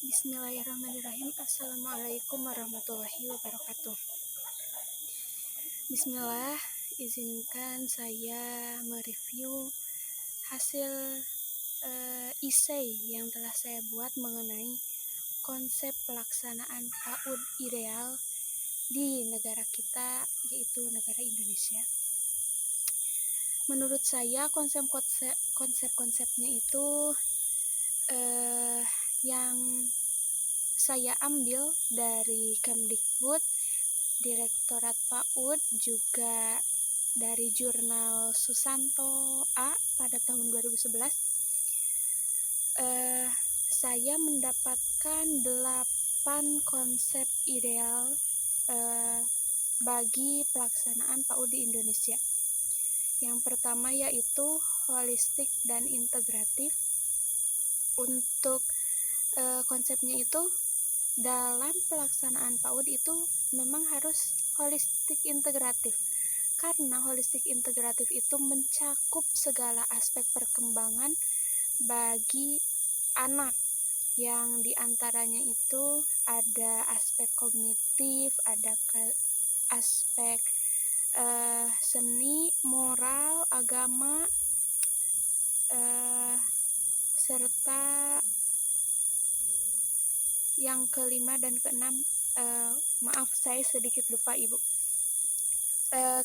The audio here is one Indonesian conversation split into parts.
Bismillahirrahmanirrahim. Assalamualaikum warahmatullahi wabarakatuh. Bismillah, izinkan saya mereview hasil essay yang telah saya buat mengenai konsep pelaksanaan PAUD ideal di negara kita, yaitu negara Indonesia. Menurut saya konsep-konsepnya itu yang saya ambil dari Kemdikbud, Direktorat PAUD, juga dari jurnal Susanto A pada tahun 2011. Saya mendapatkan 8 konsep ideal bagi pelaksanaan PAUD di Indonesia. Yang pertama yaitu holistik dan integratif. Untuk konsepnya itu dalam pelaksanaan PAUD itu memang harus holistik integratif, karena holistik integratif itu mencakup segala aspek perkembangan bagi anak, yang diantaranya itu ada aspek kognitif, ada aspek seni, moral, agama, serta yang kelima dan keenam, maaf saya sedikit lupa Ibu.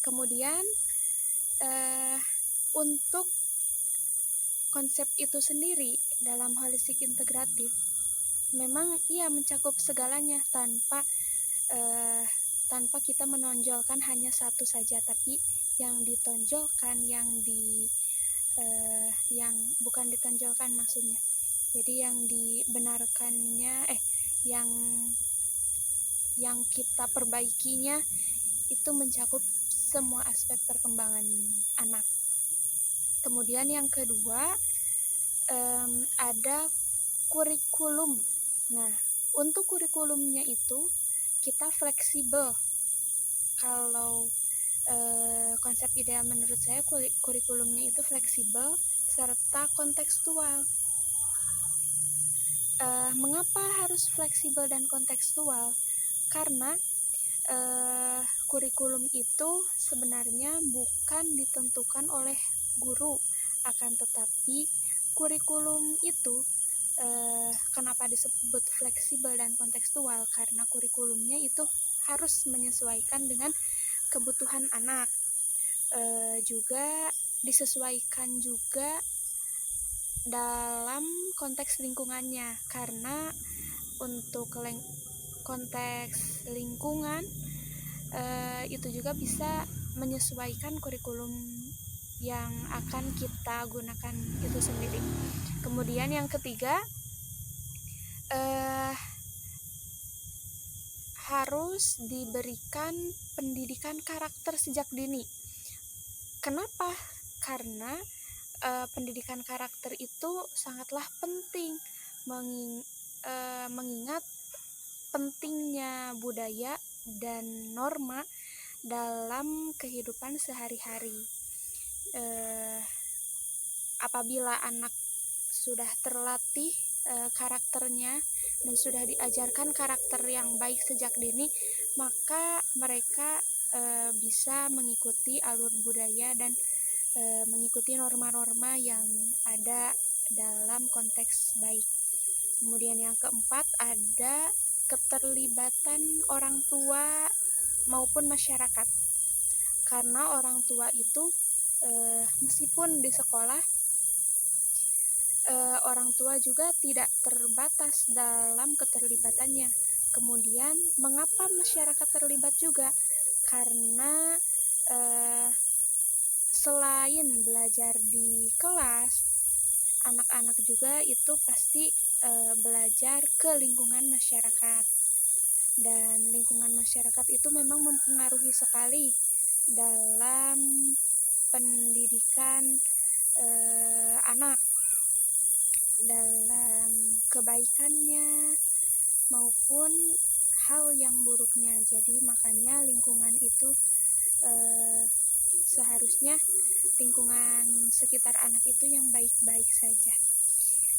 Kemudian untuk konsep itu sendiri dalam holistik integratif memang ia mencakup segalanya tanpa kita menonjolkan hanya satu saja, tapi yang ditonjolkan, yang bukan ditonjolkan maksudnya. Jadi yang dibenarkannya, yang kita perbaikinya itu mencakup semua aspek perkembangan anak. Kemudian yang kedua, ada kurikulum. Nah, untuk kurikulumnya itu kita fleksibel. Kalau konsep ideal menurut saya kurikulumnya itu fleksibel serta kontekstual. Mengapa harus fleksibel dan kontekstual? Karena kurikulum itu sebenarnya bukan ditentukan oleh guru, akan tetapi kurikulum itu kenapa disebut fleksibel dan kontekstual? Karena kurikulumnya itu harus menyesuaikan dengan kebutuhan anak, juga disesuaikan juga dalam konteks lingkungannya, karena untuk konteks lingkungan itu juga bisa menyesuaikan kurikulum yang akan kita gunakan itu sendiri. Kemudian yang ketiga, harus diberikan pendidikan karakter sejak dini. Kenapa? Karena pendidikan karakter itu sangatlah penting, mengingat pentingnya budaya dan norma dalam kehidupan sehari-hari. Apabila anak sudah terlatih karakternya dan sudah diajarkan karakter yang baik sejak dini, maka mereka bisa mengikuti alur budaya dan mengikuti norma-norma yang ada dalam konteks baik. Kemudian yang keempat, ada keterlibatan orang tua maupun masyarakat. Karena orang tua itu meskipun di sekolah, orang tua juga tidak terbatas dalam keterlibatannya. Kemudian mengapa masyarakat terlibat juga? Karena selain belajar di kelas, anak-anak juga itu pasti belajar ke lingkungan masyarakat, dan lingkungan masyarakat itu memang mempengaruhi sekali dalam pendidikan anak, dalam kebaikannya maupun hal yang buruknya. Jadi makanya lingkungan itu seharusnya lingkungan sekitar anak itu yang baik-baik saja.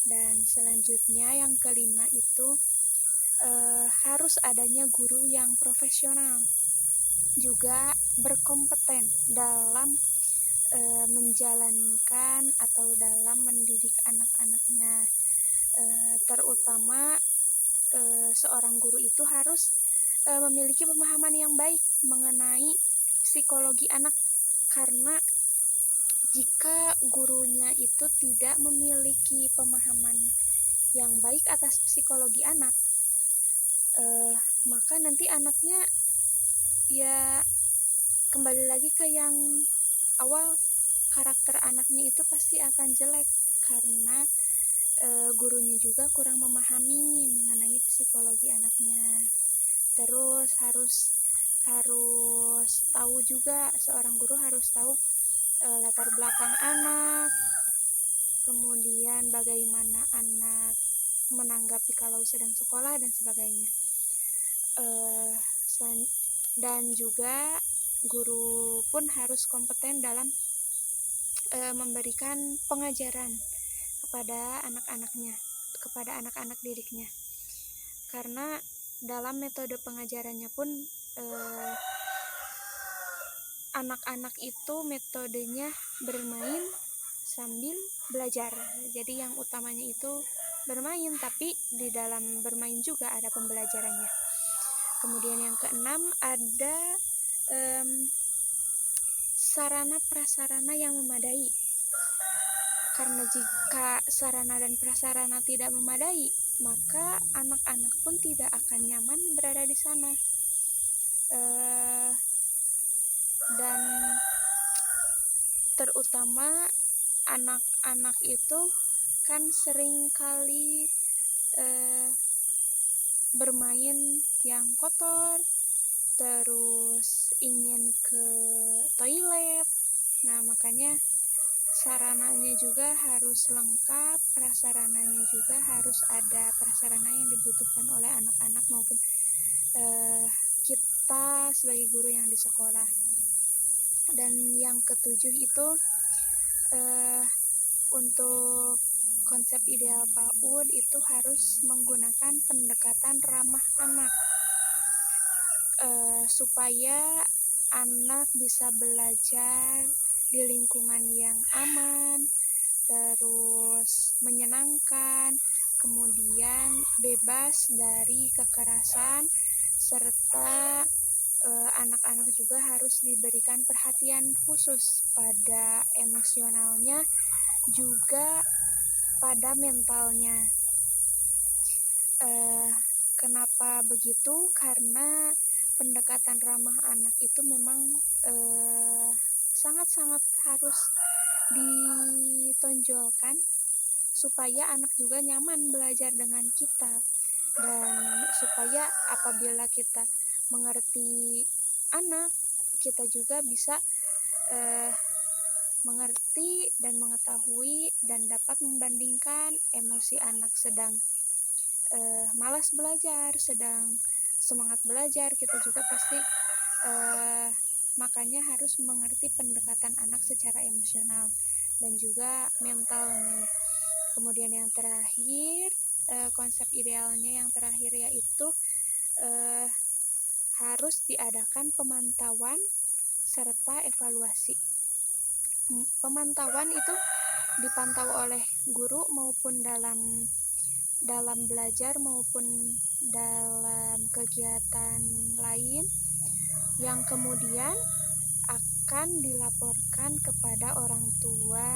Dan selanjutnya yang kelima itu harus adanya guru yang profesional, juga berkompeten dalam menjalankan atau dalam mendidik anak-anaknya. Terutama seorang guru itu harus memiliki pemahaman yang baik mengenai psikologi anak, karena jika gurunya itu tidak memiliki pemahaman yang baik atas psikologi anak, maka nanti anaknya ya kembali lagi ke yang awal, karakter anaknya itu pasti akan jelek karena gurunya juga kurang memahami mengenai psikologi anaknya. Terus harus tahu juga, seorang guru harus tahu latar belakang anak, kemudian bagaimana anak menanggapi kalau sedang sekolah dan sebagainya. Dan juga guru pun harus kompeten dalam memberikan pengajaran kepada anak-anaknya, kepada anak-anak didiknya, karena dalam metode pengajarannya pun anak-anak itu metodenya bermain sambil belajar. Jadi yang utamanya itu bermain, tapi di dalam bermain juga ada pembelajarannya. Kemudian yang keenam ada sarana prasarana yang memadai. Karena jika sarana dan prasarana tidak memadai, maka anak-anak pun tidak akan nyaman berada di sana. Dan terutama anak-anak itu kan sering kali bermain yang kotor, terus ingin ke toilet. Nah, makanya sarananya juga harus lengkap, prasarananya juga harus ada prasarana yang dibutuhkan oleh anak-anak maupun kita sebagai guru yang di sekolah. Dan yang ketujuh itu untuk konsep ideal PAUD itu harus menggunakan pendekatan ramah anak supaya anak bisa belajar di lingkungan yang aman, terus menyenangkan, kemudian bebas dari kekerasan, serta anak-anak juga harus diberikan perhatian khusus pada emosionalnya, juga pada mentalnya. Kenapa begitu? Karena pendekatan ramah anak itu memang sangat-sangat harus ditonjolkan supaya anak juga nyaman belajar dengan kita, dan supaya apabila kita mengerti anak, kita juga bisa mengerti dan mengetahui dan dapat membandingkan emosi anak sedang malas belajar, sedang semangat belajar. Kita juga pasti makanya harus mengerti pendekatan anak secara emosional dan juga mentalnya. Kemudian yang terakhir, konsep idealnya yang terakhir yaitu harus diadakan pemantauan serta evaluasi. Pemantauan itu dipantau oleh guru maupun dalam belajar maupun dalam kegiatan lain, yang kemudian akan dilaporkan kepada orang tua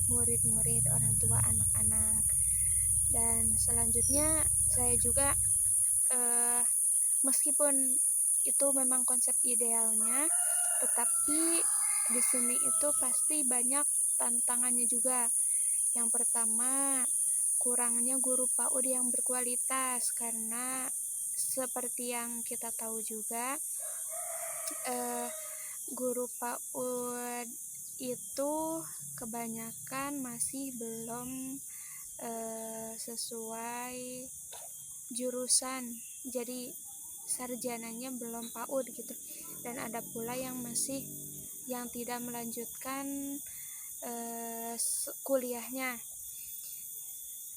murid-murid, orang tua anak-anak. Dan selanjutnya saya juga meskipun itu memang konsep idealnya, tetapi di sini itu pasti banyak tantangannya juga. Yang pertama, kurangnya guru PAUD yang berkualitas, karena seperti yang kita tahu juga guru PAUD itu kebanyakan masih belum sesuai jurusan, jadi sarjananya belum PAUD gitu. Dan ada pula yang tidak melanjutkan kuliahnya.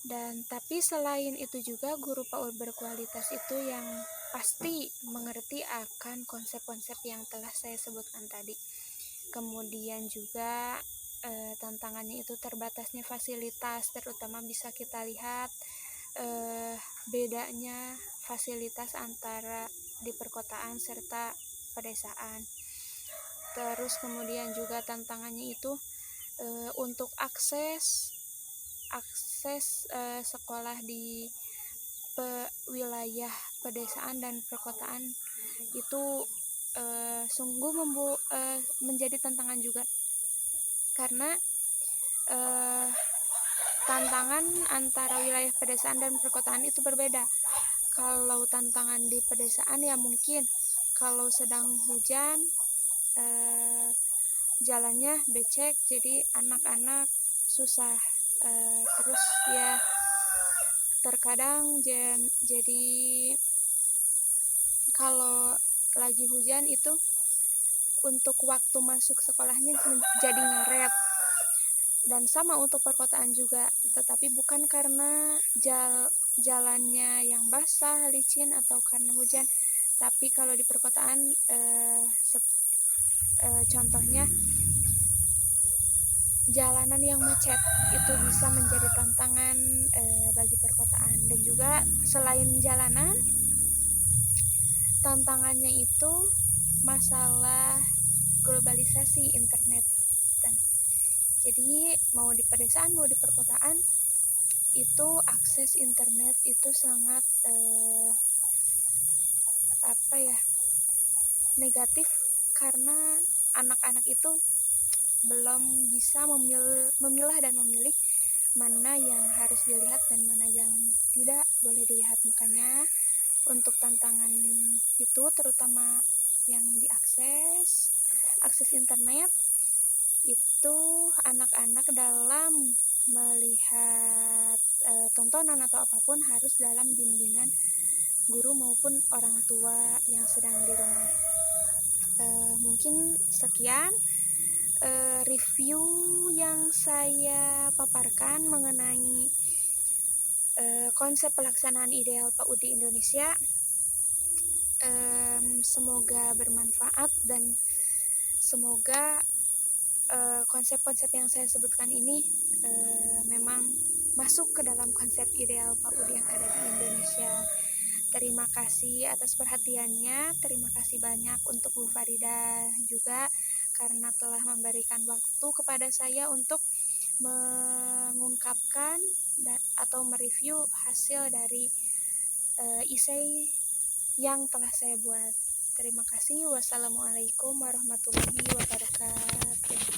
Dan tapi selain itu juga guru PAUD berkualitas itu yang pasti mengerti akan konsep-konsep yang telah saya sebutkan tadi. Kemudian juga tantangannya itu terbatasnya fasilitas, terutama bisa kita lihat bedanya fasilitas antara di perkotaan serta pedesaan. Terus kemudian juga tantangannya itu untuk akses sekolah di wilayah pedesaan dan perkotaan itu sungguh menjadi tantangan juga, karena tantangan antara wilayah pedesaan dan perkotaan itu berbeda. Kalau tantangan di pedesaan ya mungkin kalau sedang hujan jalannya becek, jadi anak-anak susah. Terus ya terkadang jadi kalau lagi hujan itu untuk waktu masuk sekolahnya jadi ngaret. Dan sama untuk perkotaan juga, tetapi bukan karena jalannya yang basah, licin, atau karena hujan. Tapi kalau di perkotaan contohnya jalanan yang macet itu bisa menjadi tantangan bagi perkotaan. Dan juga selain jalanan, tantangannya itu masalah globalisasi internet. Jadi mau di pedesaan mau di perkotaan itu akses internet itu sangat negatif, karena anak-anak itu belum bisa memilah dan memilih mana yang harus dilihat dan mana yang tidak boleh dilihat. Makanya untuk tantangan itu terutama yang diakses internet itu anak-anak dalam melihat tontonan atau apapun harus dalam bimbingan guru maupun orang tua yang sedang di rumah. Mungkin sekian review yang saya paparkan mengenai konsep pelaksanaan ideal PAUD di Indonesia. Semoga bermanfaat dan semoga konsep-konsep yang saya sebutkan ini memang masuk ke dalam konsep ideal PAUD yang ada di Indonesia. Terima kasih atas perhatiannya, terima kasih banyak untuk Bu Farida juga karena telah memberikan waktu kepada saya untuk mengungkapkan atau mereview hasil dari esai yang telah saya buat. Terima kasih. Wassalamualaikum warahmatullahi wabarakatuh.